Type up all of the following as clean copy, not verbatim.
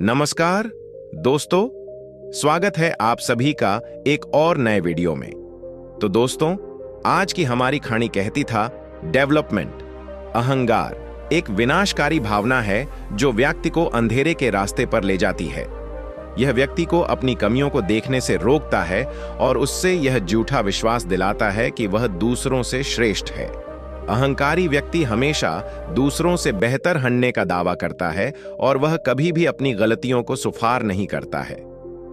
नमस्कार दोस्तों, स्वागत है आप सभी का एक और नए वीडियो में। तो दोस्तों, आज की हमारी कहानी कहती था डेवलपमेंट। अहंकार एक विनाशकारी भावना है जो व्यक्ति को अंधेरे के रास्ते पर ले जाती है। यह व्यक्ति को अपनी कमियों को देखने से रोकता है और उससे यह झूठा विश्वास दिलाता है कि वह दूसरों से श्रेष्ठ है। अहंकारी व्यक्ति हमेशा दूसरों से बेहतर हटने का दावा करता है और वह कभी भी अपनी गलतियों को स्वीकार नहीं करता है।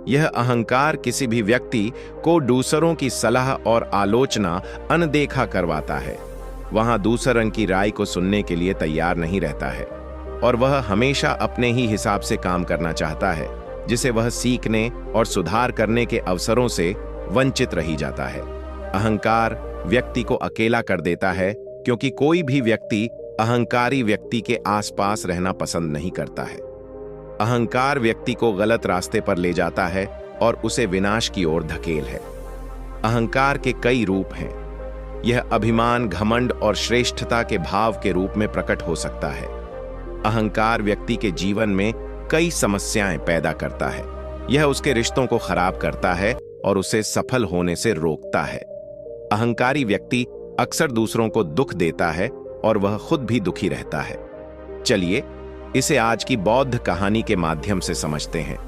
यह अहंकार किसी भी व्यक्ति को दूसरों की सलाह और आलोचना अनदेखा करवाता है। वह दूसरों की राय को सुनने के लिए तैयार नहीं रहता है और वह हमेशा अपने ही हिसाब से काम करना चाहता है, जिसे वह सीखने और सुधार करने के अवसरों से वंचित रही जाता है। अहंकार व्यक्ति को अकेला कर देता है, क्योंकि कोई भी व्यक्ति अहंकारी व्यक्ति के आसपास रहना पसंद नहीं करता है। अहंकार व्यक्ति को गलत रास्ते पर ले जाता है और उसे विनाश की ओर धकेल है। अहंकार के कई रूप हैं। यह अभिमान, घमंड और श्रेष्ठता के भाव के रूप में प्रकट हो सकता है। अहंकार व्यक्ति के जीवन में कई समस्याएं पैदा करता है। यह उसके रिश्तों को खराब करता है और उसे सफल होने से रोकता है। अहंकारी व्यक्ति अक्सर दूसरों को दुख देता है और वह खुद भी दुखी रहता है। चलिए इसे आज की बौद्ध कहानी के माध्यम से समझते हैं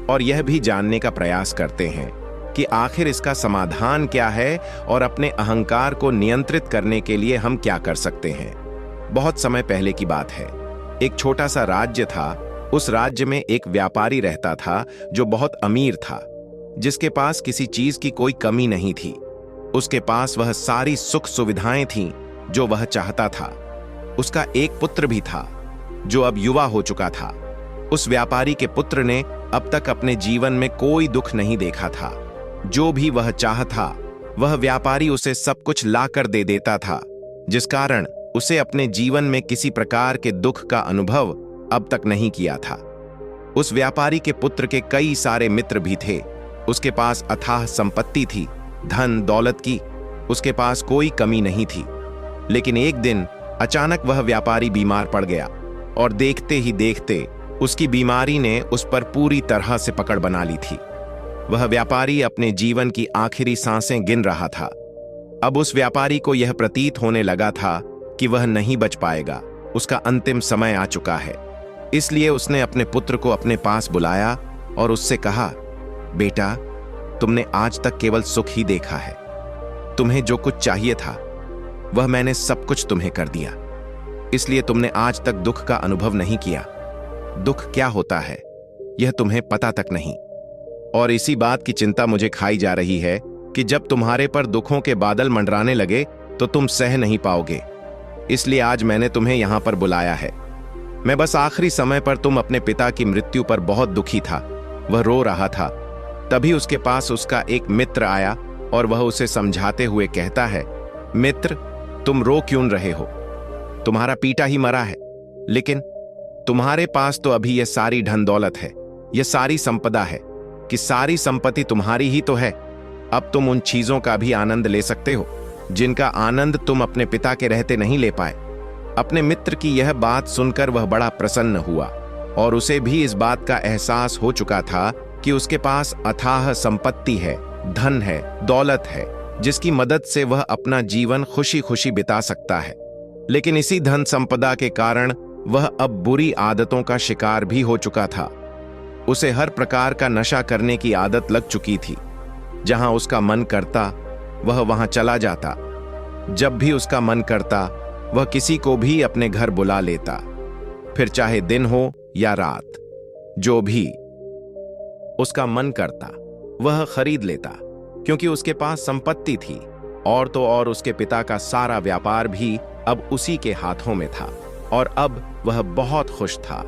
और यह भी जानने का प्रयास करते हैं कि आखिर इसका समाधान क्या है और अपने अहंकार को नियंत्रित करने के लिए हम क्या कर सकते हैं। बहुत समय पहले की बात है। एक छोटा सा राज्य था। उस राज्य में एक व्यापारी रहता था जो बहुत अमीर था, जिसके पास किसी चीज की कोई कमी नहीं थी। उसके पास वह सारी सुख सुविधाएं थीं जो वह चाहता था। उसका एक पुत्र भी था जो अब युवा हो चुका था। उस व्यापारी के पुत्र ने अब तक अपने जीवन में कोई दुख नहीं देखा था। जो भी वह चाहता वह व्यापारी उसे सब कुछ लाकर दे देता था, जिस कारण उसे अपने जीवन में किसी प्रकार के दुख का अनुभव अब तक नहीं किया था। उस व्यापारी के पुत्र के कई सारे मित्र भी थे। उसके पास अथाह संपत्ति थी, धन दौलत की उसके पास कोई कमी नहीं थी। लेकिन एक दिन अचानक वह व्यापारी बीमार पड़ गया और देखते ही देखते उसकी बीमारी ने उस पर पूरी तरह से पकड़ बना ली थी। वह व्यापारी अपने जीवन की आखिरी सांसें गिन रहा था। अब उस व्यापारी को यह प्रतीत होने लगा था कि वह नहीं बच पाएगा। उसका अंतिम समय आ चुका है। इसलिए उसने अपने पुत्र को अपने पास बुलाया और उससे कहा, बेटा, तुमने आज तक केवल सुख ही देखा है। तुम्हें जो कुछ चाहिए था वह मैंने सब कुछ तुम्हें कर दिया, इसलिए तुमने आज तक दुख का अनुभव नहीं किया। दुख क्या होता है यह तुम्हें पता तक नहीं, और इसी बात की चिंता मुझे खाई जा रही है कि जब तुम्हारे पर दुखों के बादल मंडराने लगे तो तुम सह नहीं पाओगे। इसलिए आज मैंने तुम्हें यहां पर बुलाया है। मैं बस आखिरी समय पर तुम अपने पिता की मृत्यु पर बहुत दुखी था। वह रो रहा था। तभी उसके पास उसका एक मित्र आया और वह उसे समझाते हुए कहता है, मित्र, तुम रो क्यों रहे हो? तुम्हारा पिता ही मरा है, लेकिन तुम्हारे पास तो अभी यह सारी धन दौलत है, यह सारी संपदा है कि सारी संपत्ति तुम्हारी ही तो है। अब तुम उन चीजों का भी आनंद ले सकते हो जिनका आनंद तुम अपने पिता के रहते नहीं ले पाए। अपने मित्र की यह बात सुनकर वह बड़ा प्रसन्न हुआ और उसे भी इस बात का एहसास हो चुका था कि उसके पास अथाह संपत्ति है, धन है, दौलत है, जिसकी मदद से वह अपना जीवन खुशी खुशी बिता सकता है। लेकिन इसी धन संपदा के कारण वह अब बुरी आदतों का शिकार भी हो चुका था। उसे हर प्रकार का नशा करने की आदत लग चुकी थी। जहां उसका मन करता वह वहां चला जाता। जब भी उसका मन करता वह किसी को भी अपने घर बुला लेता, फिर चाहे दिन हो या रात, जो भी उसका मन करता वह खरीद लेता, क्योंकि उसके पास संपत्ति थी। और तो और उसके पिता का सारा व्यापार भी अब उसी के हाथों में था और अब वह बहुत खुश था।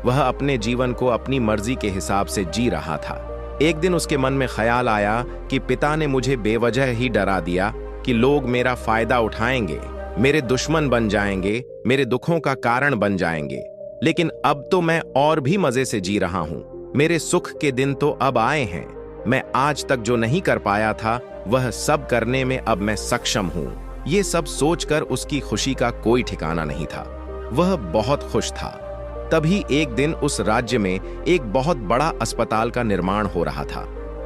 वह अपने जीवन को अपनी मर्जी के हिसाब से जी रहा था। एक दिन उसके मन में ख्याल आया कि पिता ने मुझे बेवजह ही डरा दिया कि लोग मेरा फायदा उठाएंगे, मेरे दुश्मन बन जाएंगे, मेरे दुखों का कारण बन जाएंगे। लेकिन अब तो मैं और भी मजे से जी रहा हूं। मेरे सुख के दिन तो अब आए हैं। मैं आज तक जो नहीं कर पाया था वह सब करने में अब मैं सक्षम हूं। ये सब सोचकर उसकी खुशी का कोई ठिकाना नहीं था। वह बहुत खुश था। तभी एक दिन उस राज्य में एक बहुत बड़ा अस्पताल का निर्माण हो रहा था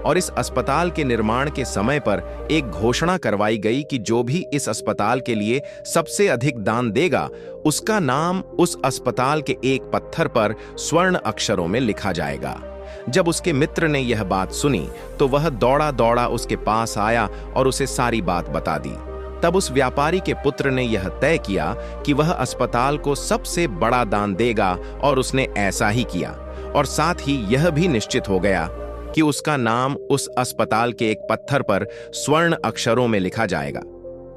और इस अस्पताल के निर्माण के समय पर एक घोषणा करवाई गई कि जो भी इस अस्पताल के लिए सबसे अधिक दान देगा उसका नाम उस अस्पताल के एक पत्थर पर स्वर्ण अक्षरों में लिखा जाएगा। जब उसके मित्र ने यह बात सुनी तो वह दौड़ा दौड़ा उसके पास आया और उसे सारी बात बता दी। तब उस व्यापारी के पुत्र ने यह तय किया कि वह अस्पताल को सबसे बड़ा दान देगा और उसने ऐसा ही किया और साथ ही यह भी निश्चित हो गया कि उसका नाम उस अस्पताल के एक पत्थर पर स्वर्ण अक्षरों में लिखा जाएगा।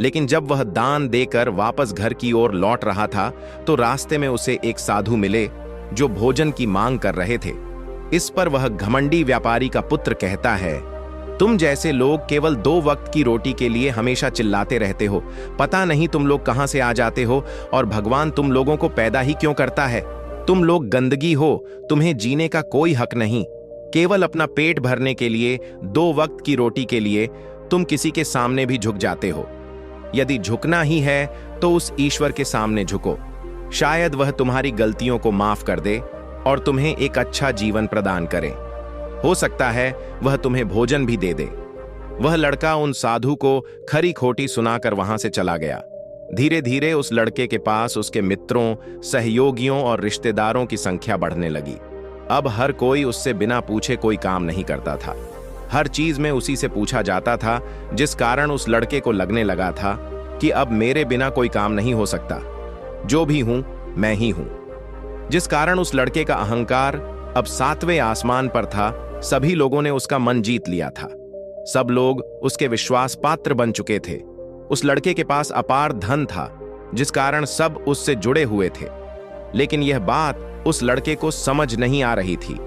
लेकिन जब वह दान देकर वापस घर की ओर लौट रहा था तो रास्ते में उसे एक साधु मिले जो भोजन की मांग कर रहे थे। इस पर वह घमंडी व्यापारी का पुत्र कहता है, तुम जैसे लोग केवल 2 वक्त की रोटी के लिए हमेशा चिल्लाते रहते हो। पता नहीं तुम लोग कहां से आ जाते हो और भगवान तुम लोगों को पैदा ही क्यों करता है। तुम लोग गंदगी हो, तुम्हें जीने का कोई हक नहीं। केवल अपना पेट भरने के लिए 2 वक्त की रोटी के लिए तुम किसी के सामने भी झुक जाते हो। यदि झुकना ही है तो उस ईश्वर के सामने झुको, शायद वह तुम्हारी गलतियों को माफ कर दे और तुम्हें एक अच्छा जीवन प्रदान करे। हो सकता है वह तुम्हें भोजन भी दे दे। वह लड़का उन साधु को खरी खोटी सुनाकर वहां से चला गया। धीरे धीरे उस लड़के के पास उसके मित्रों, सहयोगियों और रिश्तेदारों की संख्या बढ़ने लगी। अब हर कोई उससे बिना पूछे कोई काम नहीं करता था। हर चीज में उसी से पूछा जाता था, जिस कारण उस लड़के को लगने लगा था कि अब मेरे बिना कोई काम नहीं हो सकता। जो भी हूं मैं ही हूं। जिस कारण उस लड़के का अहंकार अब 7वें आसमान पर था। सभी लोगों ने उसका मन जीत लिया था। सब लोग उसके विश्वास पात्र बन चुके थे। उस लड़के के पास अपार धन था, जिस कारण सब उससे जुड़े हुए थे। लेकिन यह बात उस लड़के को समझ नहीं आ रही थी।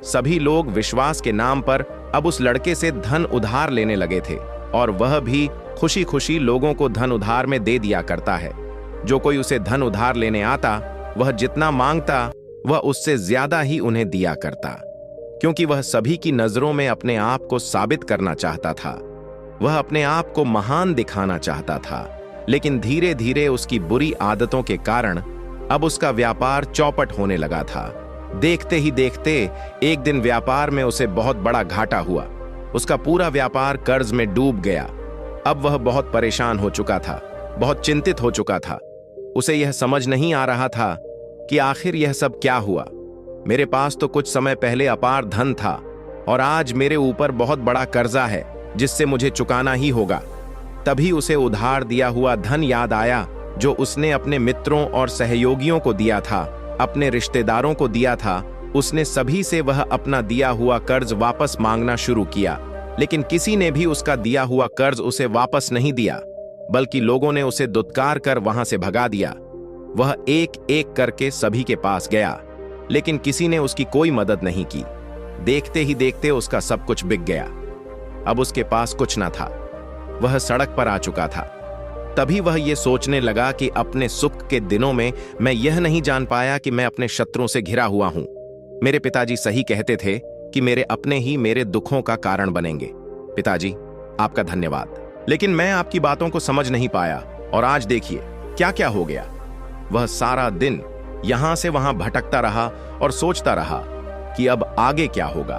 सभी लोग विश्वास के नाम पर अब उस लड़के से धन उधार लेने लगे थे और वह भी खुशी खुशी लोगों को धन उधार में दे दिया करता है। जो कोई उसे धन उधार लेने आता, वह जितना मांगता वह उससे ज्यादा ही उन्हें दिया करता, क्योंकि वह सभी की नजरों में अपने आप को साबित करना चाहता था। वह अपने आप को महान दिखाना चाहता था। लेकिन धीरे धीरे उसकी बुरी आदतों के कारण अब उसका व्यापार चौपट होने लगा था। देखते ही देखते एक दिन व्यापार में उसे बहुत बड़ा घाटा हुआ। उसका पूरा व्यापार कर्ज में डूब गया। अब वह बहुत परेशान हो चुका था, बहुत चिंतित हो चुका था। उसे यह समझ नहीं आ रहा था कि आखिर यह सब क्या हुआ। मेरे पास तो कुछ समय पहले अपार धन था और आज मेरे ऊपर बहुत बड़ा कर्जा है जिससे मुझे चुकाना ही होगा। तभी उसे उधार दिया हुआ धन याद आया जो उसने अपने मित्रों और सहयोगियों को दिया था, अपने रिश्तेदारों को दिया था। उसने सभी से वह अपना दिया हुआ कर्ज वापस मांगना शुरू किया, लेकिन किसी ने भी उसका दिया हुआ कर्ज उसे वापस नहीं दिया, बल्कि लोगों ने उसे दुत्कार कर वहां से भगा दिया। वह एक एक करके सभी के पास गया, लेकिन किसी ने उसकी कोई मदद नहीं की। देखते ही देखते उसका सब कुछ बिक गया। अब उसके पास कुछ न था। वह सड़क पर आ चुका था। तभी वह यह सोचने लगा कि अपने सुख के दिनों में मैं यह नहीं जान पाया कि मैं अपने शत्रुओं से घिरा हुआ हूं। मेरे पिताजी सही कहते थे कि मेरे अपने ही मेरे दुखों का कारण बनेंगे। पिताजी, आपका धन्यवाद, लेकिन मैं आपकी बातों को समझ नहीं पाया और आज देखिए क्या क्या हो गया। वह सारा दिन यहां से वहां भटकता रहा और सोचता रहा कि अब आगे क्या होगा।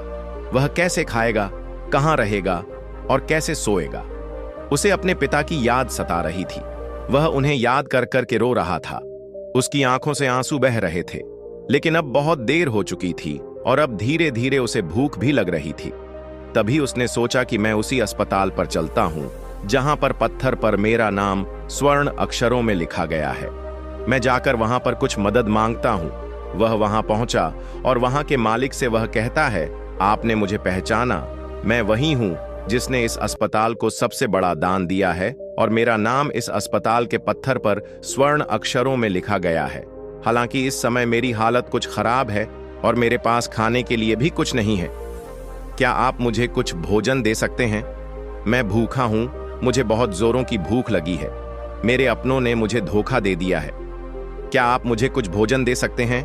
वह कैसे खाएगा, कहां रहेगा और कैसे सोएगा। उसे अपने पिता की याद सता रही थी। वह उन्हें याद कर कर के रो रहा था। उसकी आंखों से आंसू बह रहे थे, लेकिन अब बहुत देर हो चुकी थी और अब धीरे धीरे उसे भूख भी लग रही थी। तभी उसने सोचा कि मैं उसी अस्पताल पर चलता हूं जहां पर पत्थर पर मेरा नाम स्वर्ण अक्षरों में लिखा गया है। मैं जाकर वहां पर कुछ मदद मांगता हूं। वह वहां पहुंचा और वहां के मालिक से वह कहता है, आपने मुझे पहचाना? मैं वही हूं जिसने इस अस्पताल को सबसे बड़ा दान दिया है और मेरा नाम इस अस्पताल के पत्थर पर स्वर्ण अक्षरों में लिखा गया है। हालांकि इस समय मेरी हालत कुछ खराब है और मेरे पास खाने के लिए भी कुछ नहीं है। क्या आप मुझे कुछ भोजन दे सकते हैं? मैं भूखा हूं, मुझे बहुत जोरों की भूख लगी है। मेरे अपनों ने मुझे धोखा दे दिया है। क्या आप मुझे कुछ भोजन दे सकते हैं?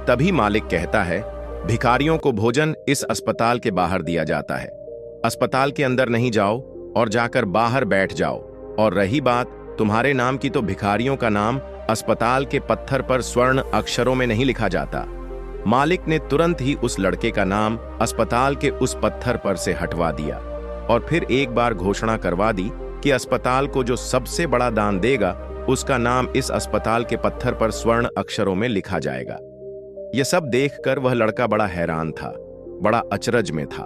तभी मालिक कहता है, भिखारियों को भोजन इस अस्पताल के बाहर दिया जाता है। अस्पताल के अंदर नहीं जाओ और जाकर बाहर बैठ जाओ। और रही बात तुम्हारे नाम की, तो भिखारियों का नाम अस्पताल के पत्थर पर स्वर्ण अक्षरों में नहीं लिखा जाता। मालिक ने तुरंत ही उस लड़के का नाम अस्पताल के उस पत्थर पर से हटवा दिया और फिर एक बार घोषणा करवा दी कि अस्पताल को जो सबसे बड़ा दान देगा उसका नाम इस अस्पताल के पत्थर पर स्वर्ण अक्षरों में लिखा जाएगा। यह सब देखकर वह लड़का बड़ा हैरान था, बड़ा अचरज में था।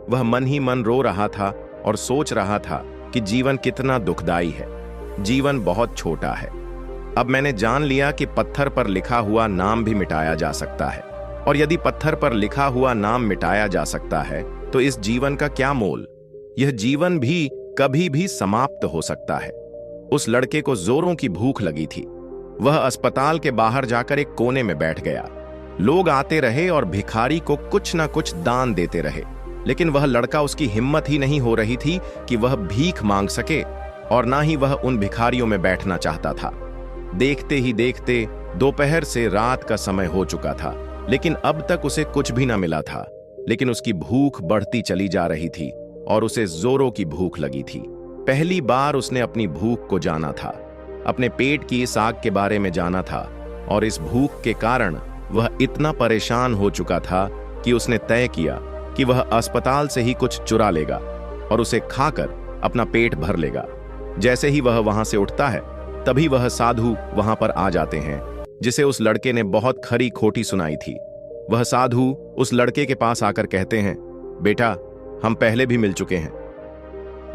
वह मन ही मन रो रहा था और सोच रहा था कि जीवन कितना दुखदाई है, जीवन बहुत छोटा है। अब मैंने जान लिया कि पत्थर पर लिखा हुआ नाम भी मिटाया जा सकता है, और यदि पत्थर पर लिखा हुआ नाम मिटाया जा सकता है तो इस जीवन का क्या मोल। यह जीवन भी कभी भी समाप्त हो सकता है। उस लड़के को जोरों की भूख लगी थी। वह अस्पताल के बाहर जाकर एक कोने में बैठ गया। लोग आते रहे और भिखारी को कुछ ना कुछ दान देते रहे, लेकिन वह लड़का, उसकी हिम्मत ही नहीं हो रही थी कि वह भीख मांग सके, और ना ही वह उन भिखारियों में बैठना चाहता था। देखते ही देखते दोपहर से रात का समय हो चुका था, लेकिन अब तक उसे कुछ भी ना मिला था। लेकिन उसकी भूख बढ़ती चली जा रही थी और उसे जोरों की भूख लगी थी। पहली बार उसने अपनी भूख को जाना था, अपने पेट की इस आग के बारे में जाना था, और इस भूख के कारण वह इतना परेशान हो चुका था कि उसने तय किया कि वह अस्पताल से ही कुछ चुरा लेगा और उसे खाकर अपना पेट भर लेगा। जैसे ही वह वहां से उठता है तभी वह साधु वहां पर आ जाते हैं, जिसे उस लड़के ने बहुत खरी खोटी सुनाई थी। वह साधु उस लड़के के पास आकर कहते हैं, बेटा, हम पहले भी मिल चुके हैं।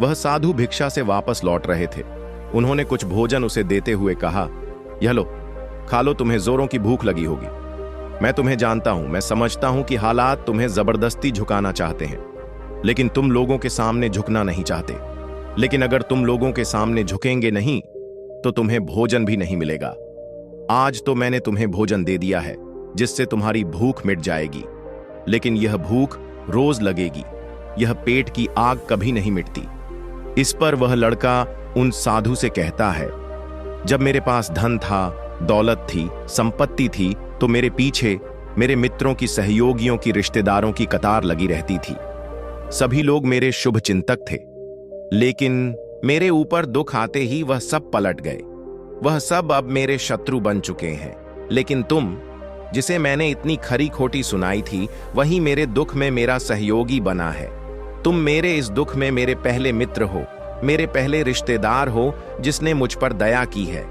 वह साधु भिक्षा से वापस लौट रहे थे। उन्होंने कुछ भोजन उसे देते हुए कहा, यह लो, खा लो, तुम्हें जोरों की भूख लगी होगी। मैं तुम्हें जानता हूं, मैं समझता हूं कि हालात तुम्हें जबरदस्ती झुकाना चाहते हैं, लेकिन तुम लोगों के सामने झुकना नहीं चाहते। लेकिन अगर तुम लोगों के सामने झुकेंगे नहीं तो तुम्हें भोजन भी नहीं मिलेगा। आज तो मैंने तुम्हें भोजन दे दिया है जिससे तुम्हारी भूख मिट जाएगी, लेकिन यह भूख रोज लगेगी। यह पेट की आग कभी नहीं मिटती। इस पर वह लड़का उन साधु से कहता है, जब मेरे पास धन था, दौलत थी, संपत्ति थी, तो मेरे पीछे मेरे मित्रों की, सहयोगियों की, रिश्तेदारों की कतार लगी रहती थी। सभी लोग मेरे शुभ चिंतक थे, लेकिन मेरे ऊपर दुख आते ही वह सब पलट गए। वह सब अब मेरे शत्रु बन चुके हैं। लेकिन तुम, जिसे मैंने इतनी खरी खोटी सुनाई थी, वही मेरे दुख में मेरा सहयोगी बना है। तुम मेरे इस दुख में मेरे पहले मित्र हो, मेरे पहले रिश्तेदार हो जिसने मुझ पर दया की है।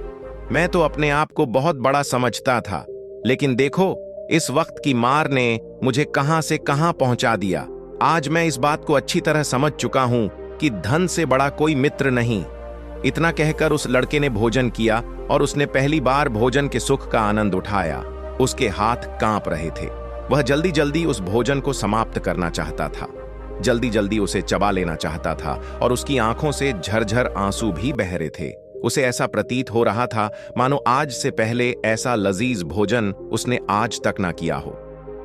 मैं तो अपने आप को बहुत बड़ा समझता था, लेकिन देखो इस वक्त की मार ने मुझे कहां से कहां पहुंचा दिया। आज मैं इस बात को अच्छी तरह समझ चुका हूं कि धन से बड़ा कोई मित्र नहीं। इतना कहकर उस लड़के ने भोजन किया और उसने पहली बार भोजन के सुख का आनंद उठाया। उसके हाथ कांप रहे थे। वह जल्दी जल्दी उस भोजन को समाप्त करना चाहता था, जल्दी जल्दी उसे चबा लेना चाहता था, और उसकी आंखों से झरझर आंसू भी बह रहे थे। उसे ऐसा प्रतीत हो रहा था मानो आज से पहले ऐसा लजीज भोजन उसने आज तक ना किया हो।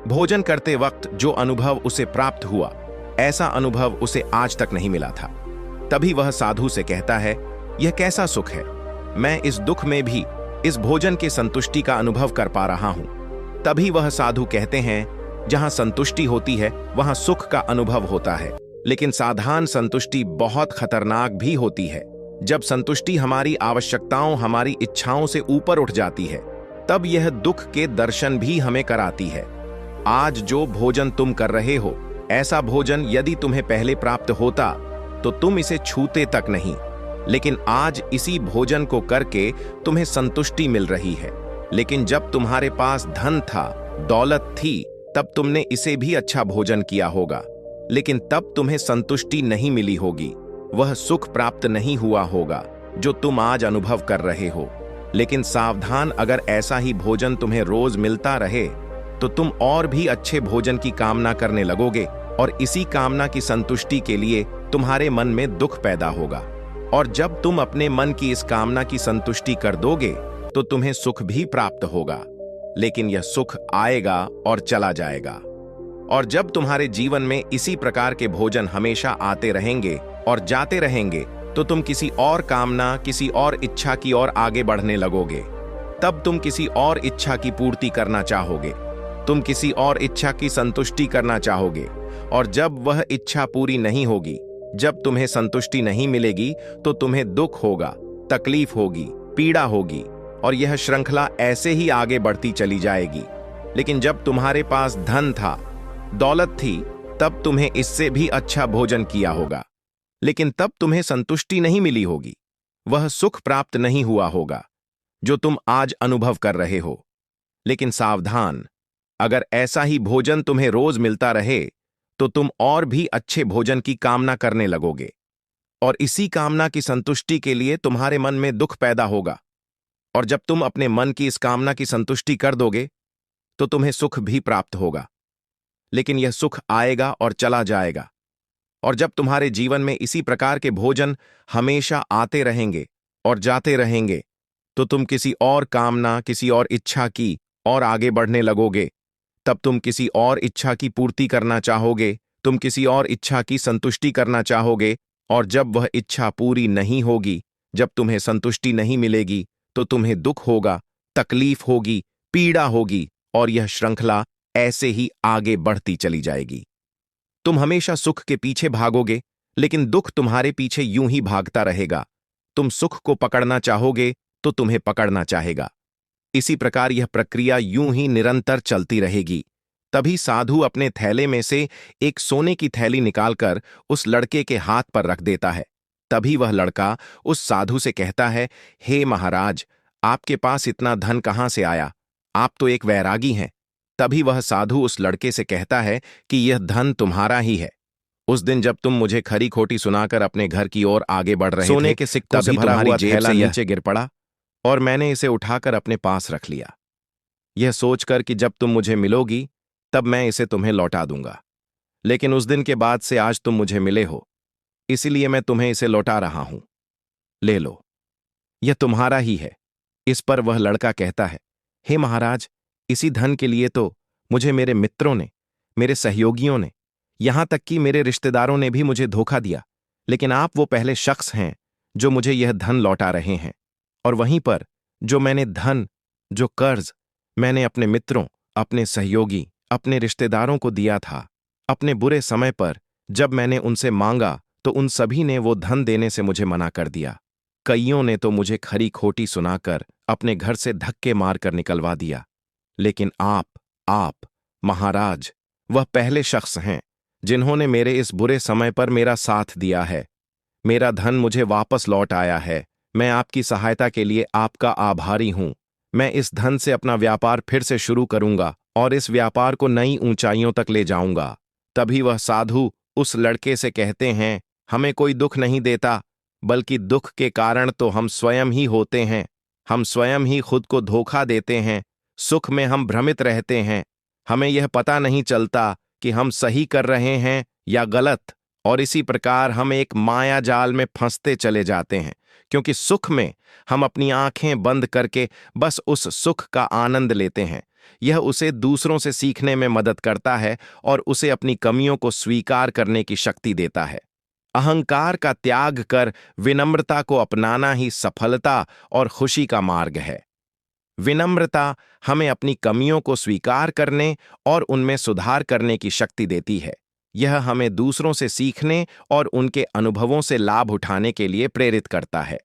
भोजन करते वक्त जो अनुभव उसे प्राप्त हुआ, ऐसा अनुभव उसे आज तक नहीं मिला था। तभी वह साधु से कहता है, यह कैसा सुख है, मैं इस दुख में भी इस भोजन के संतुष्टि का अनुभव कर पा रहा हूं। तभी वह साधु कहते हैं, जहां संतुष्टि होती है वहां सुख का अनुभव होता है, लेकिन साधारण संतुष्टि बहुत खतरनाक भी होती है। जब संतुष्टि हमारी आवश्यकताओं, हमारी इच्छाओं से ऊपर उठ जाती है, तब यह दुख के दर्शन भी हमें कराती है। आज जो भोजन तुम कर रहे हो, ऐसा भोजन यदि तुम्हें पहले प्राप्त होता तो तुम इसे छूते तक नहीं, लेकिन आज इसी भोजन को करके तुम्हें संतुष्टि मिल रही है। लेकिन जब तुम्हारे पास धन था, दौलत थी, तब तुमने इसे भी अच्छा भोजन किया होगा, लेकिन तब तुम्हें संतुष्टि नहीं मिली होगी, वह सुख प्राप्त नहीं हुआ होगा जो तुम आज अनुभव कर रहे हो। लेकिन सावधान, अगर ऐसा ही भोजन तुम्हें रोज मिलता रहे तो तुम और भी अच्छे भोजन की कामना करने लगोगे, और इसी कामना की संतुष्टि के लिए तुम्हारे मन में दुख पैदा होगा। और जब तुम अपने मन की इस कामना की संतुष्टि कर दोगे तो तुम्हें सुख भी प्राप्त होगा, लेकिन यह सुख आएगा और चला जाएगा। और जब तुम्हारे जीवन में इसी प्रकार के भोजन हमेशा आते रहेंगे और जाते रहेंगे, तो तुम किसी और कामना, किसी और इच्छा की ओर आगे बढ़ने लगोगे। तब तुम किसी और इच्छा की पूर्ति करना चाहोगे, तुम किसी और इच्छा की संतुष्टि करना चाहोगे, और जब वह इच्छा पूरी नहीं होगी, जब तुम्हें संतुष्टि नहीं मिलेगी, तो तुम्हें दुख होगा, तकलीफ होगी, पीड़ा होगी, और यह श्रृंखला ऐसे ही आगे बढ़ती चली जाएगी। लेकिन जब तुम्हारे पास धन था, दौलत थी, तब तुम्हें इससे भी अच्छा भोजन किया होगा, लेकिन तब तुम्हें संतुष्टि नहीं मिली होगी। वह सुख प्राप्त नहीं हुआ होगा जो तुम आज अनुभव कर रहे हो। लेकिन सावधान, अगर ऐसा ही भोजन तुम्हें रोज मिलता रहे तो तुम और भी अच्छे भोजन की कामना करने लगोगे, और इसी कामना की संतुष्टि के लिए तुम्हारे मन में दुख पैदा होगा। और जब तुम अपने मन की इस कामना की संतुष्टि कर दोगे तो तुम्हें सुख भी प्राप्त होगा। लेकिन यह सुख आएगा और चला जाएगा, और जब तुम्हारे जीवन में इसी प्रकार के भोजन हमेशा आते रहेंगे और जाते रहेंगे तो तुम किसी और कामना, किसी और इच्छा की और आगे बढ़ने लगोगे। तब तुम किसी और इच्छा की पूर्ति करना चाहोगे, तुम किसी और इच्छा की संतुष्टि करना चाहोगे, और जब वह इच्छा पूरी नहीं होगी, जब तुम्हें संतुष्टि नहीं मिलेगी, तो तुम्हें दुख होगा, तकलीफ होगी, पीड़ा होगी, और यह श्रृंखला ऐसे ही आगे बढ़ती चली जाएगी। तुम हमेशा सुख के पीछे भागोगे, लेकिन दुख तुम्हारे पीछे यूं ही भागता रहेगा। तुम सुख को पकड़ना चाहोगे तो तुम्हें पकड़ना चाहेगा। इसी प्रकार यह प्रक्रिया यूं ही निरंतर चलती रहेगी। तभी साधु अपने थैले में से एक सोने की थैली निकालकर उस लड़के के हाथ पर रख देता है। तभी वह लड़का उस साधु से कहता है, हे महाराज, आपके पास इतना धन कहाँ से आया? आप तो एक वैरागी हैं। तभी वह साधु उस लड़के से कहता है कि यह धन तुम्हारा ही है। उस दिन जब तुम मुझे खरी खोटी सुनाकर अपने घर की ओर आगे बढ़ रहे थे, सोने के सिक्कों से भरा हुआ थैला नीचे गिर पड़ा और मैंने इसे उठाकर अपने पास रख लिया, यह सोचकर कि जब तुम मुझे मिलोगी तब मैं इसे तुम्हें लौटा दूंगा। लेकिन उस दिन के बाद से आज तुम मुझे मिले हो, इसीलिए मैं तुम्हें इसे लौटा रहा हूं। ले लो, यह तुम्हारा ही है। इस पर वह लड़का कहता है, हे महाराज, इसी धन के लिए तो मुझे मेरे मित्रों ने, मेरे सहयोगियों ने, यहां तक कि मेरे रिश्तेदारों ने भी मुझे धोखा दिया। लेकिन आप वो पहले शख्स हैं जो मुझे यह धन लौटा रहे हैं। और वहीं पर जो मैंने धन, जो कर्ज मैंने अपने मित्रों, अपने सहयोगी, अपने रिश्तेदारों को दिया था, अपने बुरे समय पर जब मैंने उनसे मांगा तो उन सभी ने वो धन देने से मुझे मना कर दिया। कईयों ने तो मुझे खरी खोटी सुनाकर अपने घर से धक्के मारकर निकलवा दिया। लेकिन आप महाराज, वह पहले शख्स हैं जिन्होंने मेरे इस बुरे समय पर मेरा साथ दिया है। मेरा धन मुझे वापस लौट आया है। मैं आपकी सहायता के लिए आपका आभारी हूं। मैं इस धन से अपना व्यापार फिर से शुरू करूंगा और इस व्यापार को नई ऊंचाइयों तक ले जाऊंगा। तभी वह साधु उस लड़के से कहते हैं, हमें कोई दुख नहीं देता, बल्कि दुख के कारण तो हम स्वयं ही होते हैं। हम स्वयं ही खुद को धोखा देते हैं। सुख में हम भ्रमित रहते हैं। हमें यह पता नहीं चलता कि हम सही कर रहे हैं या गलत, और इसी प्रकार हम एक माया जाल में फंसते चले जाते हैं, क्योंकि सुख में हम अपनी आंखें बंद करके बस उस सुख का आनंद लेते हैं। यह उसे दूसरों से सीखने में मदद करता है और उसे अपनी कमियों को स्वीकार करने की शक्ति देता है। अहंकार का त्याग कर विनम्रता को अपनाना ही सफलता और खुशी का मार्ग है। विनम्रता हमें अपनी कमियों को स्वीकार करने और उनमें सुधार करने की शक्ति देती है। यह हमें दूसरों से सीखने और उनके अनुभवों से लाभ उठाने के लिए प्रेरित करता है।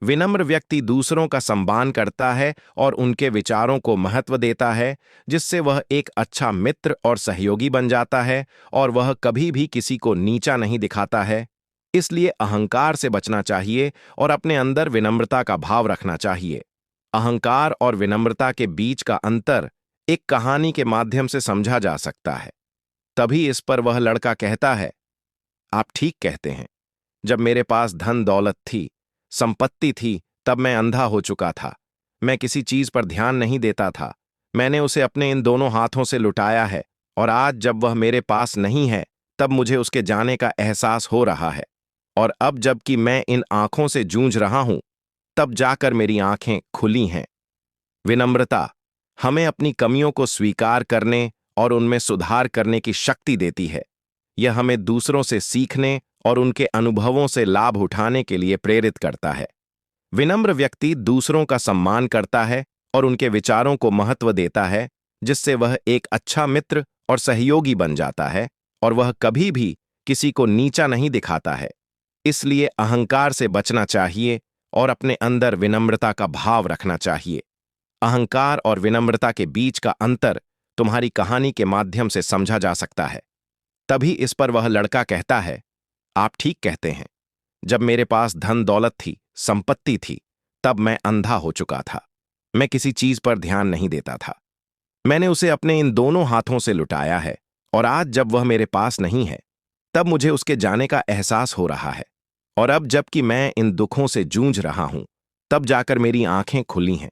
विनम्र व्यक्ति दूसरों का सम्मान करता है और उनके विचारों को महत्व देता है, जिससे वह एक अच्छा मित्र और सहयोगी बन जाता है, और वह कभी भी किसी को नीचा नहीं दिखाता है। इसलिए अहंकार से बचना चाहिए और अपने अंदर विनम्रता का भाव रखना चाहिए। अहंकार और विनम्रता के बीच का अंतर एक कहानी के माध्यम से समझा जा सकता है। तभी इस पर वह लड़का कहता है, आप ठीक कहते हैं। जब मेरे पास धन दौलत थी, संपत्ति थी, तब मैं अंधा हो चुका था। मैं किसी चीज पर ध्यान नहीं देता था। मैंने उसे अपने इन दोनों हाथों से लुटाया है, और आज जब वह मेरे पास नहीं है तब मुझे उसके जाने का एहसास हो रहा है। और अब जबकि मैं इन आंखों से जूझ रहा हूं, तब जाकर मेरी आंखें खुली हैं। विनम्रता हमें अपनी कमियों को स्वीकार करने और उनमें सुधार करने की शक्ति देती है। यह हमें दूसरों से सीखने और उनके अनुभवों से लाभ उठाने के लिए प्रेरित करता है। विनम्र व्यक्ति दूसरों का सम्मान करता है और उनके विचारों को महत्व देता है, जिससे वह एक अच्छा मित्र और सहयोगी बन जाता है, और वह कभी भी किसी को नीचा नहीं दिखाता है। इसलिए अहंकार से बचना चाहिए और अपने अंदर विनम्रता का भाव रखना चाहिए। अहंकार और विनम्रता के बीच का अंतर तुम्हारी कहानी के माध्यम से समझा जा सकता है। तभी इस पर वह लड़का कहता है, आप ठीक कहते हैं। जब मेरे पास धन दौलत थी, संपत्ति थी, तब मैं अंधा हो चुका था। मैं किसी चीज पर ध्यान नहीं देता था। मैंने उसे अपने इन दोनों हाथों से लुटाया है, और आज जब वह मेरे पास नहीं है, तब मुझे उसके जाने का एहसास हो रहा है। और अब जबकि मैं इन दुखों से जूझ रहा हूं, तब जाकर मेरी आंखें खुली हैं।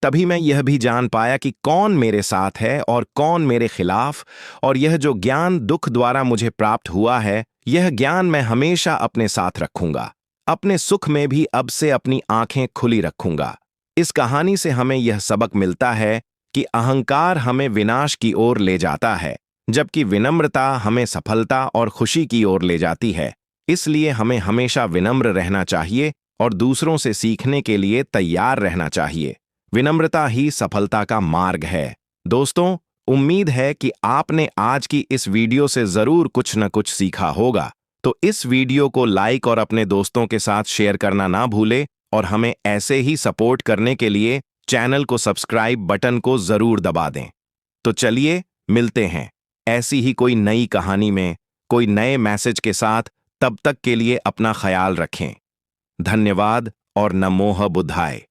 तभी मैं यह भी जान पाया कि कौन मेरे साथ है और कौन मेरे खिलाफ, और यह जो ज्ञान दुख द्वारा मुझे प्राप्त हुआ है, यह ज्ञान मैं हमेशा अपने साथ रखूंगा। अपने सुख में भी अब से अपनी आंखें खुली रखूंगा। इस कहानी से हमें यह सबक मिलता है कि अहंकार हमें विनाश की ओर ले जाता है, जबकि विनम्रता हमें सफलता और खुशी की ओर ले जाती है। इसलिए हमें हमेशा विनम्र रहना चाहिए और दूसरों से सीखने के लिए तैयार रहना चाहिए। विनम्रता ही सफलता का मार्ग है। दोस्तों, उम्मीद है कि आपने आज की इस वीडियो से जरूर कुछ न कुछ सीखा होगा। तो इस वीडियो को लाइक और अपने दोस्तों के साथ शेयर करना ना भूले, और हमें ऐसे ही सपोर्ट करने के लिए चैनल को सब्सक्राइब बटन को जरूर दबा दें। तो चलिए मिलते हैं ऐसी ही कोई नई कहानी में, कोई नए मैसेज के साथ। तब तक के लिए अपना ख्याल रखें। धन्यवाद और नमोह बुद्धाय।